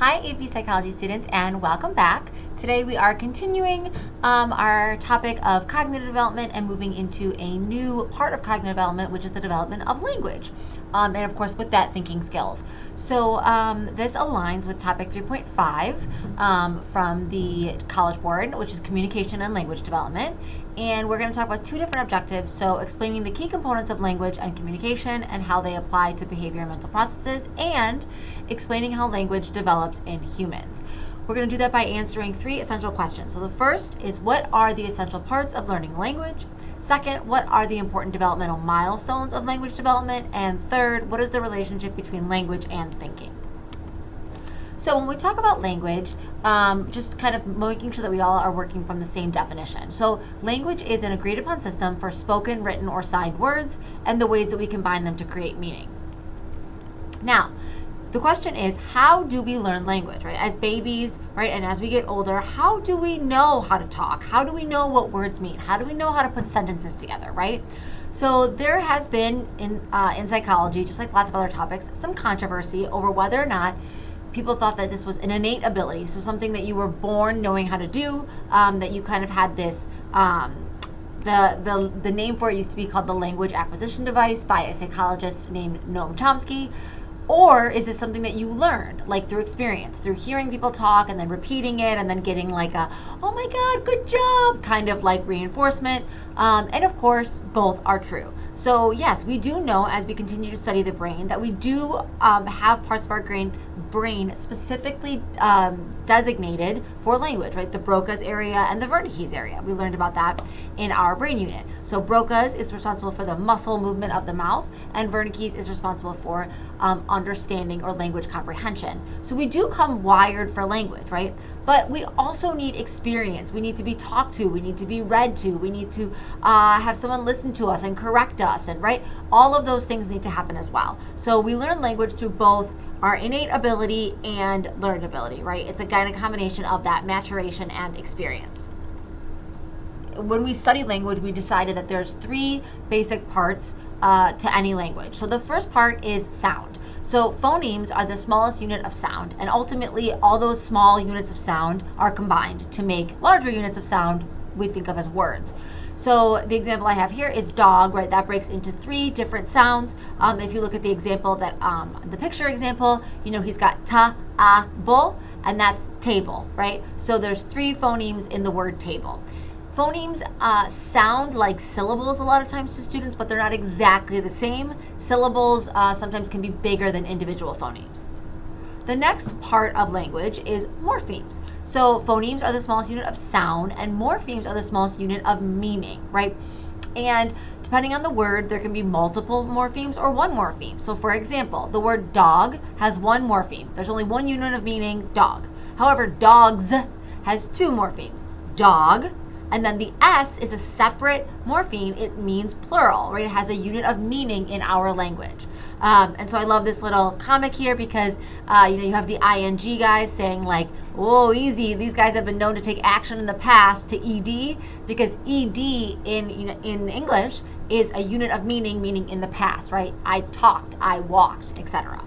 Hi AP Psychology students and welcome back. Today we are continuing our topic of cognitive development and moving into a new part of cognitive development, which is the development of language. And of course with that, thinking skills. So this aligns with topic 3.5 from the College Board, which is communication and language development. And we're going to talk about two different objectives. So explaining the key components of language and communication and how they apply to behavior and mental processes, and explaining how language develops in humans. We're going to do that by answering three essential questions. So the first is, what are the essential parts of learning language? Second, what are the important developmental milestones of language development? And third, what is the relationship between language and thinking? So when we talk about language, just kind of making sure that we all are working from the same definition. So language is an agreed upon system for spoken, written, or signed words and the ways that we combine them to create meaning. Now, the question is, how do we learn language, right? As babies, right, and as we get older, how do we know how to talk? How do we know what words mean? How do we know how to put sentences together, right? So there has been in psychology, just like lots of other topics, some controversy over whether or not people thought that this was an innate ability, so something that you were born knowing how to do, that you kind of had this, the name for it used to be called the language acquisition device by a psychologist named Noam Chomsky. Or is this something that you learned, like through experience, through hearing people talk and then repeating it and then getting like a, oh my God, good job, kind of like reinforcement? And of course, both are true. So yes, we do know as we continue to study the brain that we do have parts of our brain specifically designated for language, right? The Broca's area and the Wernicke's area. We learned about that in our brain unit. So Broca's is responsible for the muscle movement of the mouth, and Wernicke's is responsible for understanding or language comprehension. So we do come wired for language, right? But we also need experience. We need to be talked to. We need to be read to. We need to have someone listen to us and correct us, and right? All of those things need to happen as well. So we learn language through both our innate ability and learned ability, right? It's a kind of combination of that maturation and experience. When we study language, we decided that there's three basic parts to any language. So the first part is sound. So phonemes are the smallest unit of sound, and ultimately all those small units of sound are combined to make larger units of sound we think of as words. So the example I have here is dog, right? That breaks into three different sounds. If you look at the example that, the picture example, you know, he's got ta, a, bull, and that's table, right? So there's three phonemes in the word table. Phonemes sound like syllables a lot of times to students, but they're not exactly the same. Syllables sometimes can be bigger than individual phonemes. The next part of language is morphemes. So phonemes are the smallest unit of sound, and morphemes are the smallest unit of meaning, right? And depending on the word, there can be multiple morphemes or one morpheme. So for example, the word dog has one morpheme. There's only one unit of meaning, dog. However, dogs has two morphemes, dog, and then the S is a separate morpheme. It means plural, right? It has a unit of meaning in our language. And so I love this little comic here because, you have the ing guys saying like, oh, easy. These guys have been known to take action in the past to ed, because ed in English is a unit of meaning in the past, right? I talked, I walked, etc.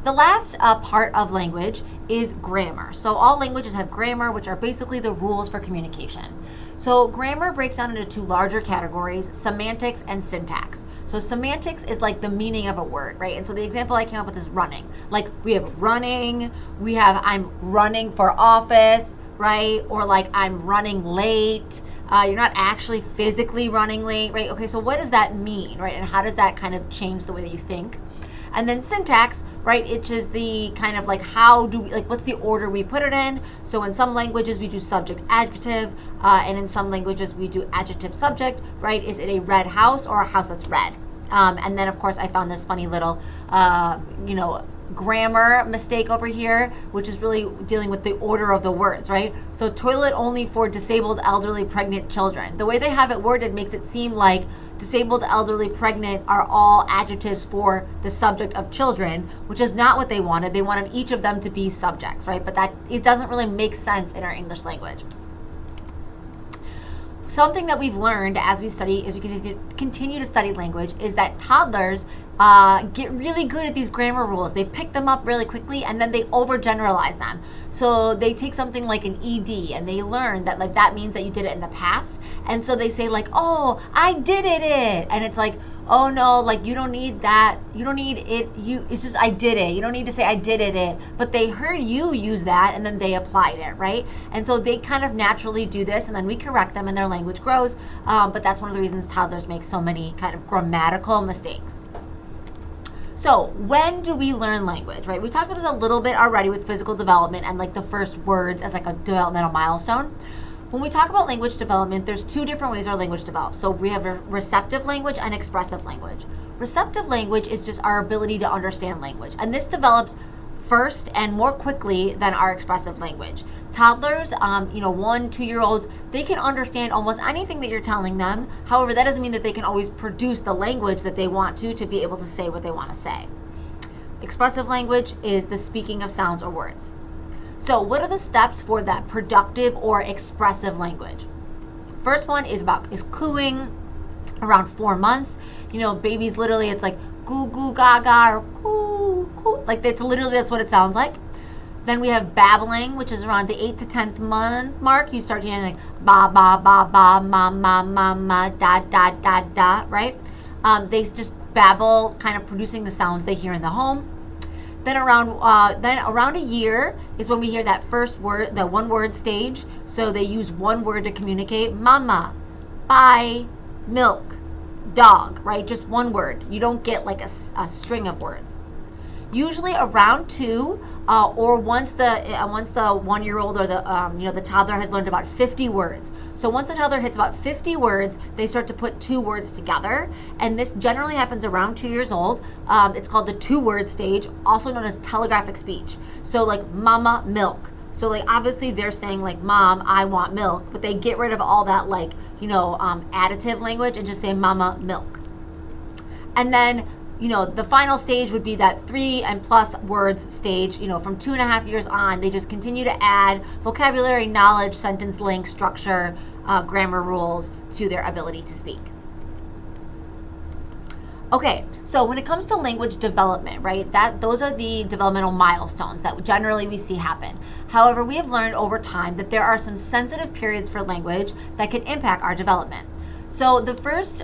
The last part of language is grammar. So all languages have grammar, which are basically the rules for communication. So grammar breaks down into two larger categories, semantics and syntax. So semantics is like the meaning of a word, right? And so the example I came up with is running. Like we have running, we have I'm running for office, right? Or like I'm running late. You're not actually physically running late, right? Okay, so what does that mean, right? And how does that kind of change the way that you think? And then syntax, right, it's just the kind of like how do we, like what's the order we put it in. So in some languages we do subject adjective, and in some languages we do adjective subject, right? Is it a red house or a house that's red? And then of course I found this funny little, grammar mistake over here, which is really dealing with the order of the words, right? So toilet only for disabled, elderly, pregnant children. The way they have it worded makes it seem like disabled, elderly, pregnant are all adjectives for the subject of children, which is not what they wanted. They wanted each of them to be subjects, right? But that it doesn't really make sense in our English language. something that we've learned as we study, as we continue to study language, is that toddlers get really good at these grammar rules. They pick them up really quickly, and then they overgeneralize them. So they take something like an ED, and they learn that like that means that you did it in the past, and so they say like, oh, I did it, and it's like, oh no, like you don't need that, you don't need it, it's just I did it. You don't need to say I did it, but they heard you use that and then they applied it, right? And so they kind of naturally do this, and then we correct them and their language grows. But that's one of the reasons toddlers make so many kind of grammatical mistakes. So when do we learn language, right? We talked about this a little bit already with physical development and like the first words as like a developmental milestone. When we talk about language development, there's two different ways our language develops. So we have a receptive language and expressive language. Receptive language is just our ability to understand language, and this develops first and more quickly than our expressive language. Toddlers, 1-2-year-olds, they can understand almost anything that you're telling them. However, that doesn't mean that they can always produce the language that they want to be able to say what they want to say. Expressive language is the speaking of sounds or words. So what are the steps for that productive or expressive language? First one is cooing around 4 months. Babies literally, it's like goo goo gaga or coo coo. Like that's what it sounds like. Then we have babbling, which is around the 8th to 10th month mark. You start hearing like ba ba ba ba ma ma ma ma da da da da, right? They just babble, kind of producing the sounds they hear in the home. Then around a year is when we hear that first word, the one word stage. So they use one word to communicate. Mama, bye, milk, dog, right? Just one word. You don't get like a string of words. Usually around 2, or once the 1-year-old or the toddler has learned about 50 words. So once the toddler hits about 50 words, they start to put 2 words together, and this generally happens around 2 years old. It's called the 2-word stage, also known as telegraphic speech. So like mama, milk. So like obviously they're saying like mom, I want milk, but they get rid of all that like additive language and just say mama, milk. And then the final stage would be that 3 and plus words stage. From 2.5 years on, they just continue to add vocabulary, knowledge, sentence length, structure, grammar rules to their ability to speak. Okay, so when it comes to language development, right, those are the developmental milestones that generally we see happen. However, we have learned over time that there are some sensitive periods for language that can impact our development. So the first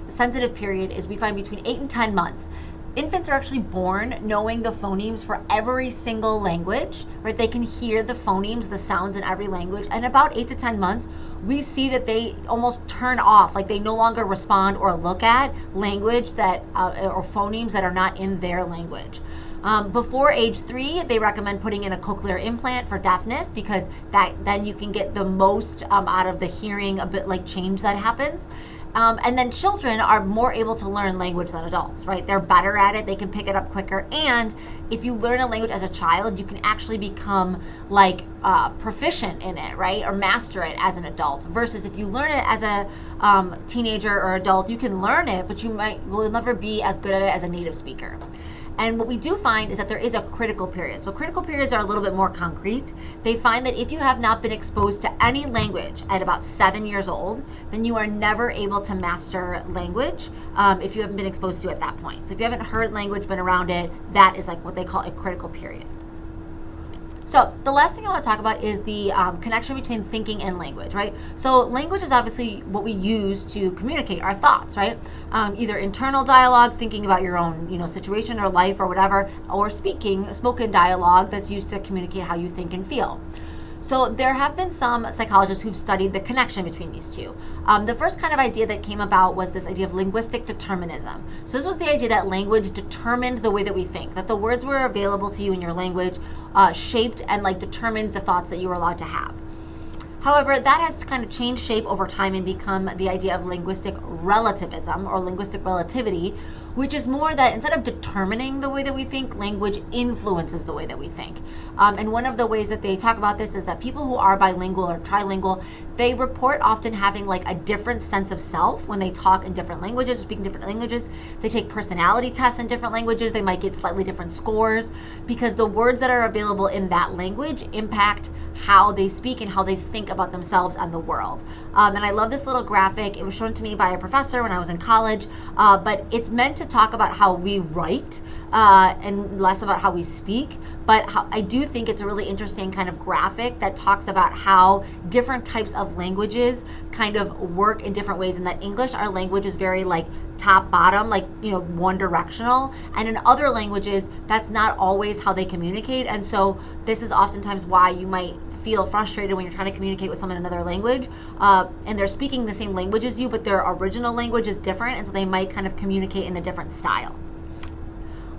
sensitive period is we find between 8 and 10 months. Infants are actually born knowing the phonemes for every single language, right? They can hear the phonemes, the sounds in every language. And about 8 to 10 months, we see that they almost turn off, like they no longer respond or look at language that or phonemes that are not in their language. Before age 3, they recommend putting in a cochlear implant for deafness, because then you can get the most out of the hearing, a bit like change that happens. And then children are more able to learn language than adults, right? They're better at it. They can pick it up quicker. And if you learn a language as a child, you can actually become like proficient in it, right? Or master it as an adult. Versus if you learn it as a teenager or adult, you can learn it, but will never be as good at it as a native speaker. And what we do find is that there is a critical period. So critical periods are a little bit more concrete. They find that if you have not been exposed to any language at about 7 years old, then you are never able to master language if you haven't been exposed to it at that point. So if you haven't heard language, been around it, that is like what they call a critical period. So the last thing I want to talk about is the connection between thinking and language, right? So language is obviously what we use to communicate our thoughts, right? Either internal dialogue, thinking about your own, situation or life or whatever, or spoken dialogue that's used to communicate how you think and feel. So there have been some psychologists who've studied the connection between these two. The first kind of idea that came about was this idea of linguistic determinism. So this was the idea that language determined the way that we think, that the words were available to you in your language shaped and determined the thoughts that you were allowed to have. However, that has kind of changed shape over time and become the idea of linguistic relativism or linguistic relativity, which is more that instead of determining the way that we think, language influences the way that we think. And one of the ways that they talk about this is that people who are bilingual or trilingual, they report often having like a different sense of self when they talk in different languages, speak in different languages. They take personality tests in different languages. They might get slightly different scores because the words that are available in that language impact how they speak and how they think about themselves and the world. And I love this little graphic. It was shown to me by a professor when I was in college, but it's meant to talk about how we write and less about how we speak. But I do think it's a really interesting kind of graphic that talks about how different types of languages kind of work in different ways, and that English, our language, is very like top bottom, like, you know, one directional, and in other languages that's not always how they communicate. And so this is oftentimes why you might feel frustrated when you're trying to communicate with someone in another language, and they're speaking the same language as you, but their original language is different, and so they might kind of communicate in a different style.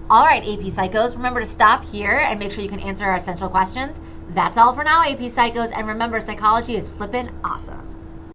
All right, AP Psychos, remember to stop here and make sure you can answer our essential questions. That's all for now, AP Psychos, and remember, psychology is flippin' awesome.